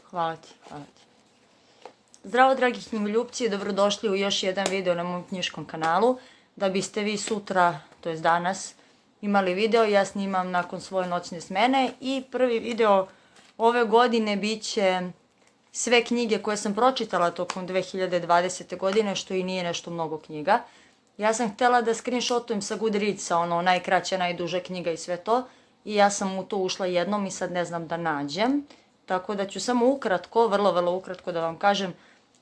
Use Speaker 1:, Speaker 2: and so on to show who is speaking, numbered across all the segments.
Speaker 1: Hvala ti. Zdravo dragi knjigoljupci, dobrodošli u još jedan video na mom knjiškom kanalu. Da biste vi sutra, to jest danas, imali video, ja snimam nakon svoje noćne smene i prvi video ove godine bit će sve knjige koje sam pročitala tokom 2020. godine, što i nije nešto mnogo knjiga. Ja sam htjela da screenshotujem sa Goodreadsa, ono najkraća, najduža knjiga i sve to, i ja sam u to ušla jednom i sad ne znam da nađem. Tako da ću samo ukratko, vrlo ukratko da vam kažem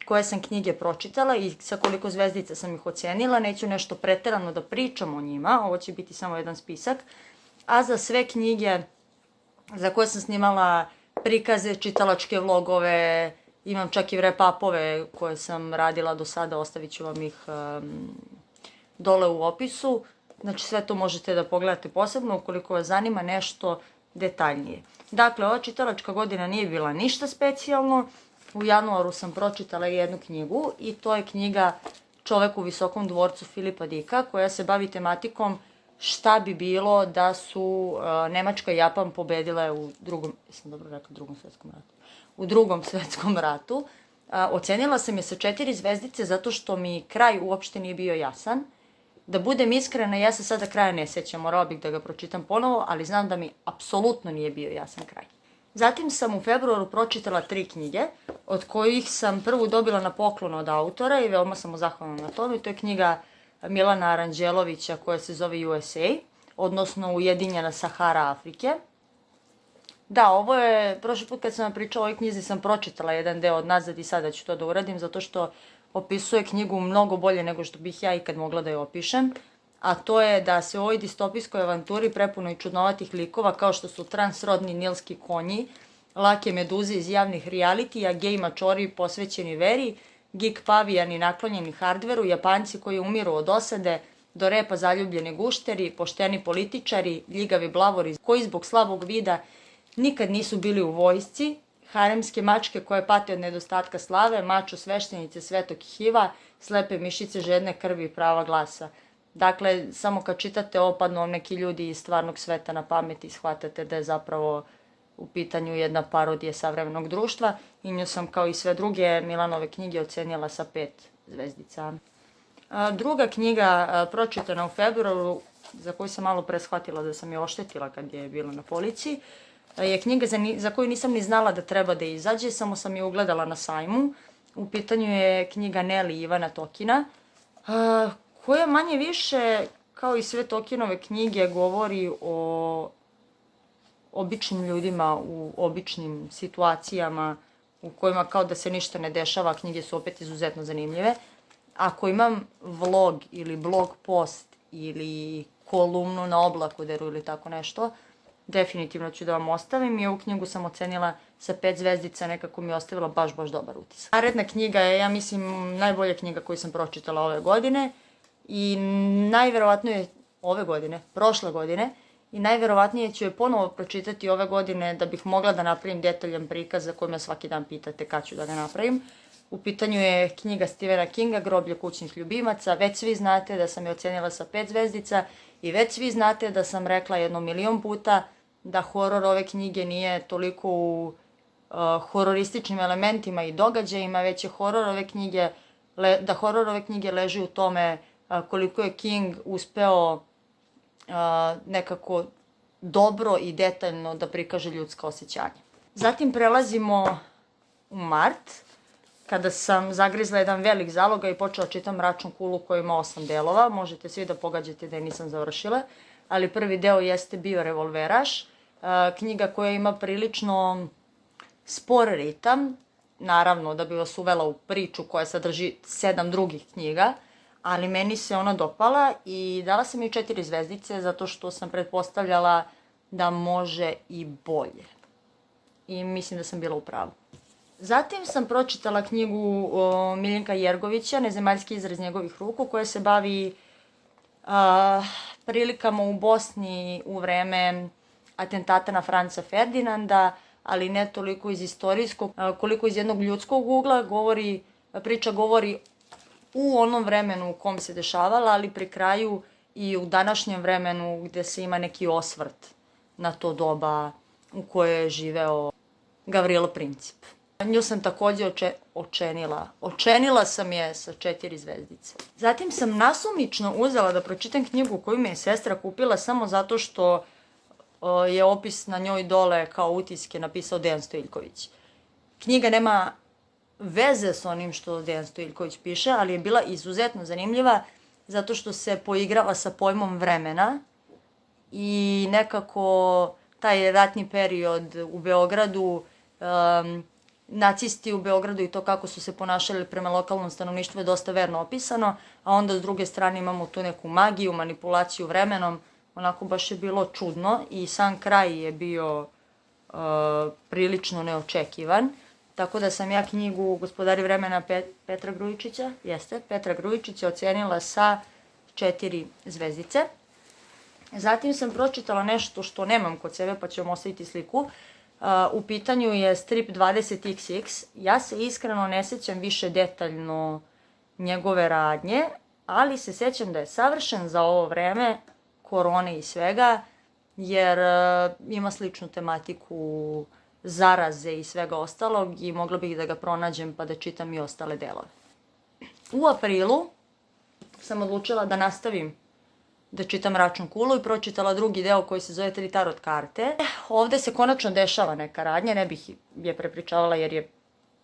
Speaker 1: koje sam knjige pročitala i sa koliko zvezdica sam ih ocenila. Neću nešto preterano da pričam o njima, ovo će biti samo jedan spisak. A za sve knjige za koje sam snimala prikaze, čitalačke vlogove, imam čak i wrap-upove koje sam radila do sada, ostavit ću vam ih dole u opisu. Znači sve to možete da pogledate posebno ukoliko vas zanima nešto detaljnije. Dakle, ova čitalačka godina nije bila ništa specijalno. U januaru sam pročitala jednu knjigu i to je knjiga Čovek u visokom dvorcu Filipa Dicka, koja se bavi tematikom šta bi bilo da su Nemačka i Japan pobedile u Drugom svetskom ratu. Ocenila sam je sa 4 zvezdice zato što mi kraj uopšte nije bio jasan. Da budem iskrena, ja se sada kraja ne sećam, morala bih da ga pročitam ponovo, ali znam da mi apsolutno nije bio jasan kraj. Zatim sam u februaru pročitala 3 knjige, od kojih sam prvu dobila na poklon od autora i veoma sam mu zahvalna na tome. To je knjiga Milana Aranđelovića koja se zove USA, odnosno Ujedinjena Sahara Afrike. Da, ovo je, prošli put kad sam vam pričala o ovoj knjizi sam pročitala jedan deo od nazad i sada ću to da uradim, zato što opisuje knjigu mnogo bolje nego što bih ja ikad mogla da je opišem, a to je da se u ovoj distopijskoj avanturi prepunoj čudnovatih likova kao što su transrodni nilski konji, lake meduze iz javnih realitija, gej mačori posvećeni veri, geek pavijani naklonjeni hardveru, Japanci koji umiru od osade, do repa zaljubljeni gušteri, pošteni političari, ljigavi blavori koji zbog slabog vida nikad nisu bili u vojsci, haremske mačke koje pate od nedostatka slave, mačo sveštenice svetog HIV-a, slepe mišice žedne krvi i prava glasa. Dakle, samo kad čitate ovo padnu vam neki ljudi iz stvarnog sveta na pamet i shvatate da je zapravo u pitanju jedna parodija savremenog društva i nju sam kao i sve druge Milanove knjige ocenila sa 5 zvezdica. Druga knjiga pročitana u februaru, za koju sam malo pre shvatila da sam je oštetila kad je bila na polici, je knjiga za koju nisam ni znala da treba da izađe, samo sam je ugledala na sajmu. U pitanju je knjiga Neli Ivana Tokina, koja manje više, kao i sve Tokinove knjige, govori o običnim ljudima u običnim situacijama u kojima kao da se ništa ne dešava, knjige su opet izuzetno zanimljive. Ako imam vlog ili blog post ili kolumnu na Oblakoderu ili tako nešto, definitivno ću da vam ostavim i ovu knjigu sam ocenila sa 5 zvezdica, nekako mi je ostavila baš dobar utisak. Naredna knjiga je, ja mislim, najbolja knjiga koju sam pročitala ove godine i najverovatnije prošle godine, i najverovatnije ću je ponovo pročitati ove godine da bih mogla da napravim detaljan prikaz za koji me svaki dan pitate kad ću da ga napravim. U pitanju je knjiga Stephena Kinga, Groblje kućnih ljubimaca. Već svi znate da sam je ocenila sa 5 zvezdica i već svi znate da sam rekla 1.000.000 puta da horor ove knjige nije toliko u hororističnim elementima i događajima, već je horor ove knjige leži u tome koliko je King uspeo nekako dobro i detaljno da prikaže ljudska osjećanja. Zatim prelazimo u mart, kada sam zagrizla jedan velik zalogaj i počela čitam Mračnu kulu koja ima 8 delova. Možete svi da pogađate da je nisam završila, ali prvi deo jeste bio Revolveraš, knjiga koja ima prilično spor ritam, naravno da bi vas uvela u priču koja sadrži 7 drugih knjiga, ali meni se ona dopala i dala sam joj 4 zvezdice zato što sam pretpostavljala da može i bolje. I mislim da sam bila u pravu. Zatim sam pročitala knjigu Miljenka Jergovića, Nezemaljski izraz njegovih ruku, koja se bavi prilikama u Bosni u vreme atentata na Franca Ferdinanda, ali ne toliko iz istorijskog, koliko iz jednog ljudskog ugla. Priča govori u onom vremenu u kom se dešavala, ali pri kraju i u današnjem vremenu gde se ima neki osvrt na to doba u kojoj je živeo Gavrilo Princip. Nju sam takođe očenila sam je sa 4 zvezdice. Zatim sam nasumično uzela da pročitam knjigu koju mi je sestra kupila samo zato što je opis na njoj dole kao utiske napisao Dejan Stojiljković. Knjiga nema veze s onim što Dejan Stojiljković piše, ali je bila izuzetno zanimljiva zato što se poigrava sa pojmom vremena i nekako taj ratni period u Beogradu, nacisti u Beogradu i to kako su se ponašali prema lokalnom stanovništvu je dosta verno opisano, a onda s druge strane imamo tu neku magiju, manipulaciju vremenom, onako baš je bilo čudno i sam kraj je bio prilično neočekivan. Tako da sam ja knjigu Gospodari vremena Petra Grujičića ocenila sa 4 zvezdice. Zatim sam pročitala nešto što nemam kod sebe, pa ću vam ostaviti sliku. U pitanju je strip 20XX. Ja se iskreno ne sećam više detaljno njegove radnje, ali se sećam da je savršen za ovo vreme korone i svega, jer ima sličnu tematiku zaraze i svega ostalog i mogla bih da ga pronađem pa da čitam i ostale delove. U aprilu sam odlučila da nastavim da čitam Račun kulu i pročitala drugi deo koji se zove 3 tarot karte. Ovde se konačno dešava neka radnja, ne bih je prepričavala jer je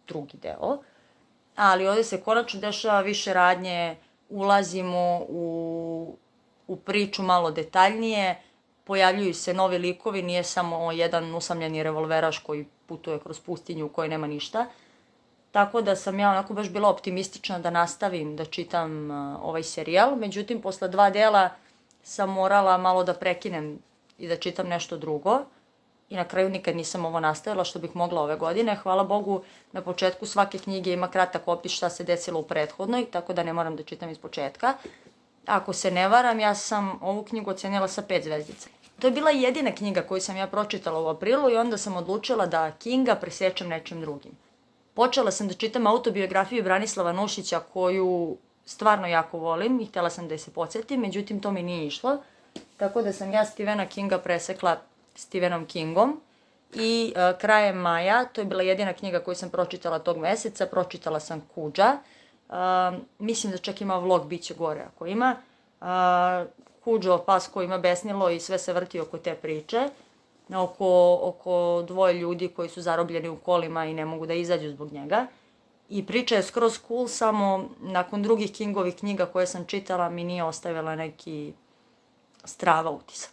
Speaker 1: drugi deo, ali ovde se konačno dešava više radnje, ulazimo u priču malo detaljnije, pojavljuju se novi likovi, nije samo jedan usamljeni revolveraš koji putuje kroz pustinju u kojoj nema ništa. Tako da sam ja onako baš bila optimistična da nastavim da čitam ovaj serijal. Međutim, posle 2 dela sam morala malo da prekinem i da čitam nešto drugo. I na kraju nikad nisam ovo nastavila što bih mogla ove godine. Hvala Bogu, na početku svake knjige ima kratak opis šta se desilo u prethodnoj, tako da ne moram da čitam iz početka. Ako se ne varam, ja sam ovu knjigu ocenila sa 5 zvezdica. To je bila jedina knjiga koju sam ja pročitala u aprilu i onda sam odlučila da Kinga presečem nečim drugim. Počela sam da čitam autobiografiju Branislava Nušića koju stvarno jako volim i htjela sam da je se podsjetim, međutim to mi nije išlo. Tako da sam ja Stephena Kinga presekla Stephenom Kingom i krajem maja, to je bila jedina knjiga koju sam pročitala tog meseca, pročitala sam Kudža. Mislim da čak ima vlog, bit će gore ako ima. Kudžo, pas koji ima besnilo i sve se vrti oko te priče. Oko 2 ljudi koji su zarobljeni u kolima i ne mogu da izađu zbog njega. I priča je skroz cool, samo nakon drugih Kingovih knjiga koje sam čitala mi nije ostavila neki strava utisak.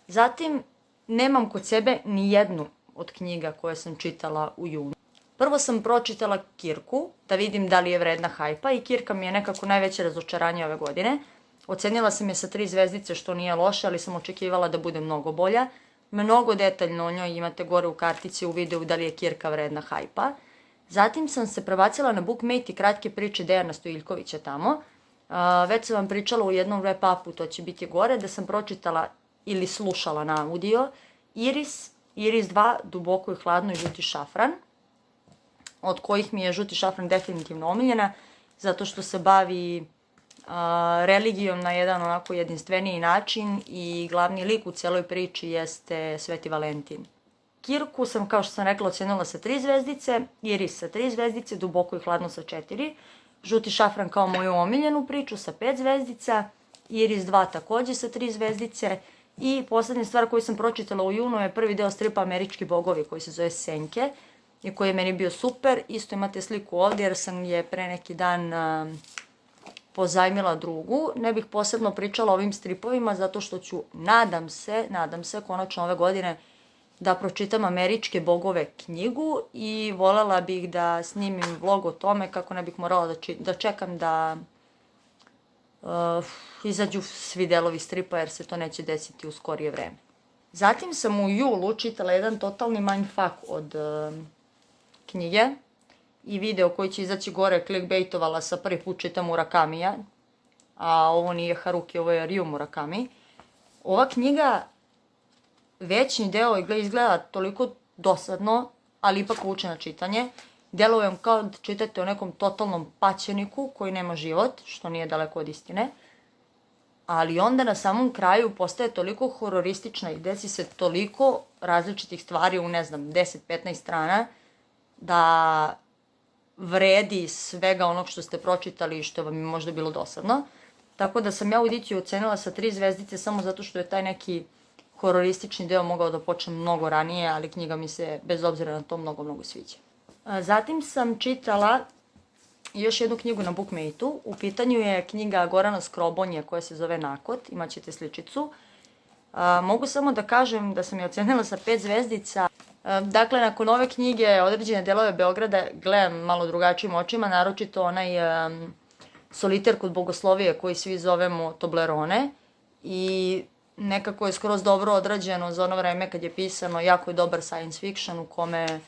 Speaker 1: Zatim, nemam kod sebe ni jednu od knjiga koje sam čitala u junu. Prvo sam pročitala Kirku, da vidim da li je vredna hajpa i Kirka mi je nekako najveće razočaranje ove godine. Ocenila sam je sa 3 zvezdice što nije loše, ali sam očekivala da bude mnogo bolja. Mnogo detaljno o njoj imate gore u kartici u videu da li je Kirka vredna hajpa. Zatim sam se prebacila na Bookmate i kratke priče Dejana Stojiljkovića tamo. Već sam vam pričala u jednom wrap-upu, to će biti gore, da sam pročitala ili slušala na audio Iris 2, Duboko i hladno i Žuti šafran, od kojih mi je Žuti šafran definitivno omiljena, zato što se bavi religijom na jedan onako jedinstveniji način i glavni lik u celoj priči jeste Sveti Valentin. Kirku sam, kao što sam rekla, ocenila sa 3 zvezdice, Iris sa 3 zvezdice, Duboko i hladno sa 4, Žuti šafran kao moju omiljenu priču sa 5 zvezdica, Iris 2 takođe sa 3 zvezdice i poslednja stvar koju sam pročitala u junu je prvi deo stripa Američki bogovi koji se zove Senke i koji je meni bio super. Isto imate sliku ovdje jer sam je pre neki dan pozajmila drugu. Ne bih posebno pričala o ovim stripovima zato što ću, nadam se, konačno ove godine da pročitam Američke bogove knjigu i voljela bih da snimim vlog o tome kako ne bih morala da čekam da izađu svi delovi stripa jer se to neće desiti u skorije vreme. Zatim sam u julu čitala jedan totalni mindfuck od knjige i video koji će izaći gore clickbaitovala sa prvi put čitam Murakamija, a ovo nije Haruki, ovo je Ryu Murakami. Ova knjiga, većni deo izgleda toliko dosadno, ali ipak vuče na čitanje. Delujem kao da čitate o nekom totalnom paćeniku koji nema život, što nije daleko od istine. Ali onda na samom kraju postaje toliko hororistična i desi se toliko različitih stvari u, 10-15 strana, da vredi svega onog što ste pročitali i što vam je možda bilo dosadno. Tako da sam ja audiciju ocenila sa 3 zvezdice samo zato što je taj neki hororistični deo mogao da počne mnogo ranije, ali knjiga mi se bez obzira na to mnogo sviđa. Zatim sam čitala još jednu knjigu na Bookmate-u. U pitanju je knjiga Gorana Skrobonje koja se zove Nakot, imaćete sličicu. Mogu samo da kažem da sam je ocenila sa 5 zvezdica. Dakle, nakon ove knjige određene delove Beograda gledam malo drugačijim očima, naročito onaj soliter kod Bogoslovije koji svi zovemo Toblerone i nekako je skroz dobro odrađeno za ono vreme kad je pisano, jako je dobar science fiction u kome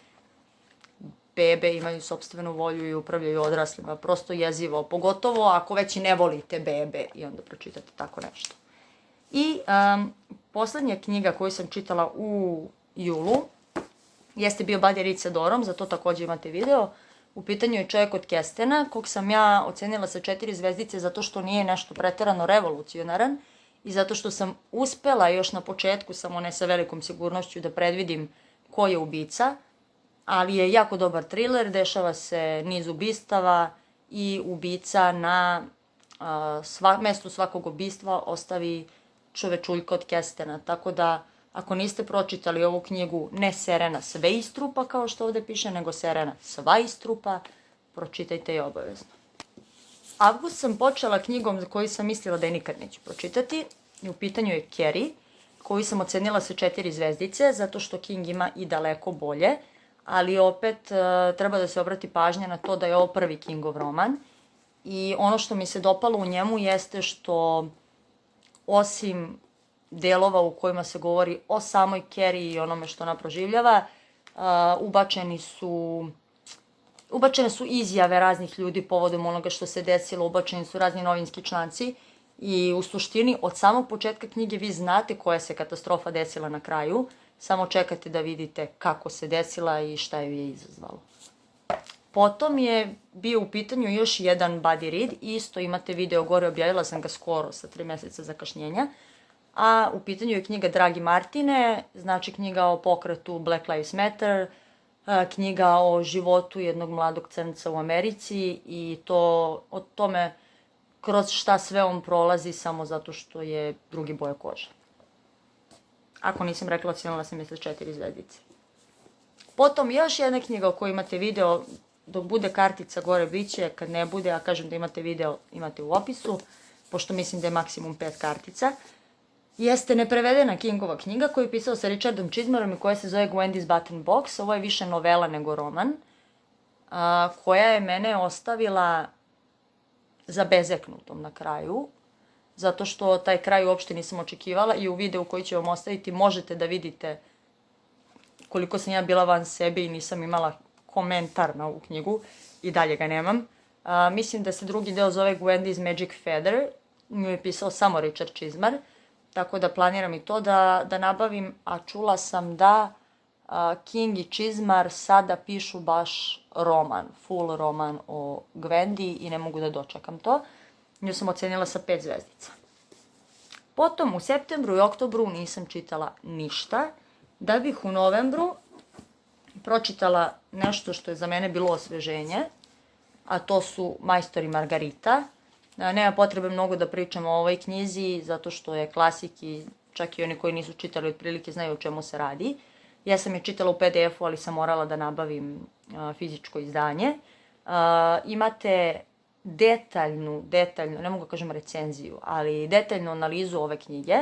Speaker 1: bebe imaju sopstvenu volju i upravljaju odraslima, prosto jezivo, pogotovo ako već i ne volite bebe i onda pročitate tako nešto. I poslednja knjiga koju sam čitala u julu jeste bio Buddy Reed sa Dorom, za to takođe imate video. U pitanju je Čovjek od kestena, kog sam ja ocenila sa 4 zvezdice zato što nije nešto preterano revolucionaran i zato što sam uspela još na početku, samo ne sa velikom sigurnošću, da predvidim ko je ubica, ali je jako dobar thriller, dešava se niz ubistava i ubica na mestu svakog ubistva ostavi čovečuljka od kestena, tako da ako niste pročitali ovu knjigu, ne Serena sve iz trupa kao što ovde piše, nego Serena sva iz trupa, pročitajte je obavezno. Avgust sam počela knjigom za koju sam mislila da je nikad neću pročitati. U pitanju je Carrie, koju sam ocenila sa 4 zvezdice, zato što King ima i daleko bolje, ali opet treba da se obrati pažnja na to da je ovo prvi Kingov roman. I ono što mi se dopalo u njemu jeste što osim delova u kojima se govori o samoj Carrie i onome što ona proživljava, ubačene su izjave raznih ljudi povodom onoga što se desilo, ubačeni su razni novinski članci i u suštini od samog početka knjige vi znate koja se katastrofa desila na kraju, samo čekate da vidite kako se desila i šta ju je izazvalo. Potom je bio u pitanju još jedan Buddy Reed, isto imate video gore, objavila sam ga skoro sa 3 meseca zakašnjenja, a u pitanju je knjiga Dragi Martine, znači knjiga o pokretu Black Lives Matter, knjiga o životu jednog mladog crnca u Americi i to o tome kroz šta sve on prolazi samo zato što je drugi boje kože. Ako nisam rekla, ocenila sam je sa 4 zvezdice. Potom još jedna knjiga o kojoj imate video, dok bude kartica gore biće, kad ne bude, a kažem da imate video, imate u opisu, pošto mislim da je maksimum 5 kartica, jeste neprevedena Kingova knjiga koju je pisao sa Richardom Chizmarom i koja se zove Wendy's Button Box. Ovo je više novela nego roman, koja je mene ostavila zabezeknutom na kraju, zato što taj kraj uopšte nisam očekivala i u videu koji ću vam ostaviti možete da vidite koliko sam ja bila van sebe i nisam imala komentar na ovu knjigu i dalje ga nemam. Mislim da se drugi deo zove Wendy's Magic Feather, nju je pisao samo Richard Chizmar, tako da planiram i to da nabavim, a čula sam da King i Chizmar sada pišu baš roman, full roman o Gwendi i ne mogu da dočekam to. Nju sam ocenila sa 5 zvezdica. Potom u septembru i oktobru nisam čitala ništa, da bih u novembru pročitala nešto što je za mene bilo osveženje, a to su Majstor i Margarita. Nema potrebe mnogo da pričam o ovoj knjizi, zato što je klasik i čak i oni koji nisu čitali otprilike znaju o čemu se radi. Ja sam je čitala u PDF-u, ali sam morala da nabavim fizičko izdanje. Imate detaljnu, ne mogu da kažem recenziju, ali detaljnu analizu ove knjige.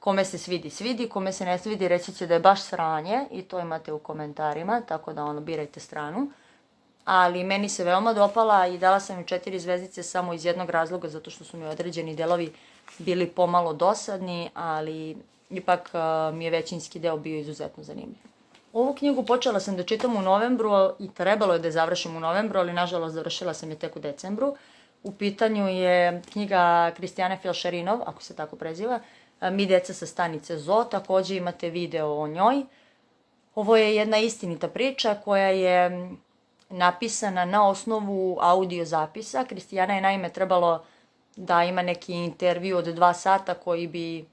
Speaker 1: Kome se svidi, kome se ne svidi reći će da je baš sranje i to imate u komentarima, tako da birajte stranu. Ali meni se veoma dopala i dala sam im 4 zvezdice samo iz jednog razloga, zato što su mi određeni delovi bili pomalo dosadni, ali ipak mi je većinski deo bio izuzetno zanimljiv. Ovu knjigu počela sam da čitam u novembru i trebalo je da je završim u novembru, ali nažalost završila sam je tek u decembru. U pitanju je knjiga Kristijane Filšarinov, ako se tako preziva, Mi deca sa stanice Zoo, takođe imate video o njoj. Ovo je jedna istinita priča koja je napisana na osnovu audio zapisa. Kristijana je naime trebalo da ima neki intervju od 2 sata koji bi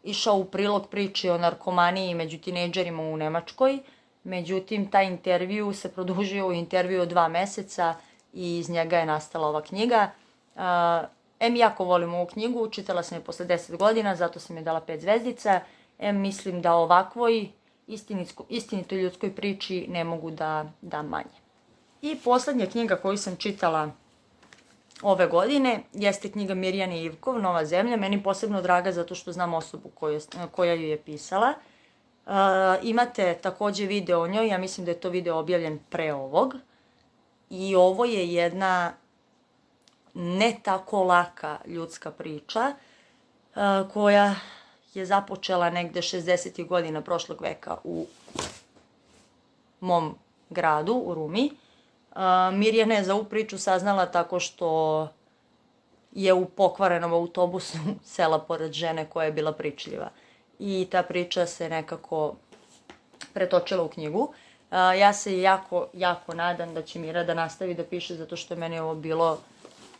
Speaker 1: išao u prilog priči o narkomaniji među tinejdžerima u Nemačkoj Međutim, taj intervju se produžio u intervju od 2 meseca i iz njega je nastala ova knjiga. Jako volim ovu knjigu, čitala sam je posle 10 godina, zato sam je dala 5 zvezdica. Mislim da ovakvoj istinitoj ljudskoj priči ne mogu da dam manje. I poslednja knjiga koju sam čitala ove godine jeste knjiga Mirjane Ivkov, Nova zemlja. Meni posebno draga zato što znam osobu koja ju je pisala. Imate takođe video o njoj, ja mislim da je to video objavljen pre ovog. I ovo je jedna ne tako laka ljudska priča koja je započela negde 60. godina prošlog veka u mom gradu, u Rumi. Mirjana je za ovu priču saznala tako što je u pokvarenom autobusu sela pored žene koja je bila pričljiva. I ta priča se nekako pretočila u knjigu. Ja se jako nadam da će Mira da nastavi da piše zato što je meni ovo bilo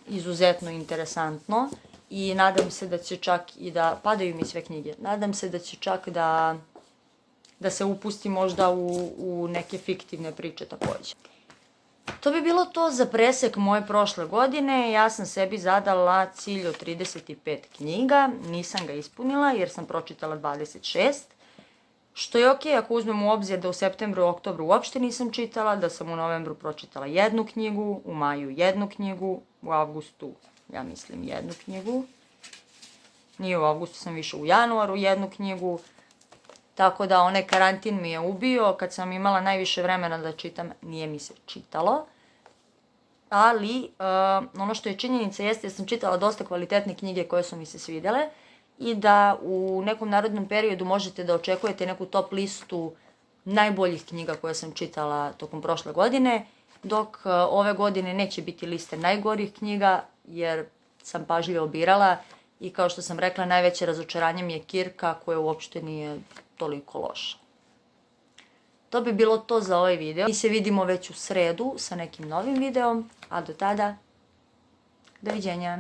Speaker 1: izuzetno interesantno i nadam se da će čak i da, padaju mi sve knjige, nadam se da će čak da se upusti možda u neke fiktivne priče takođe. To bi bilo to za presek moje prošle godine. Ja sam sebi zadala cilj od 35 knjiga, nisam ga ispunila jer sam pročitala 26, što je okej ako uzmem u obzir da u septembru i oktobru uopšte nisam čitala, da sam u novembru pročitala 1 knjigu, u maju 1 knjigu, u avgustu, ja mislim, 1 knjigu. Nije u avgustu, sam više u januaru 1 knjigu. Tako da onaj karantin mi je ubio, kad sam imala najviše vremena da čitam, nije mi se čitalo. Ali ono što je činjenica jeste da sam čitala dosta kvalitetne knjige koje su mi se svidele i da u nekom narednom periodu možete da očekujete neku top listu najboljih knjiga koje sam čitala tokom prošle godine, dok ove godine neće biti liste najgorih knjiga jer sam pažljivo birala i kao što sam rekla najveće razočaranje mi je Kirka koja uopšte nije toliko loša. To bi bilo to za ovaj video. Mi se vidimo već u sredu sa nekim novim videom, a do tada, doviđenja.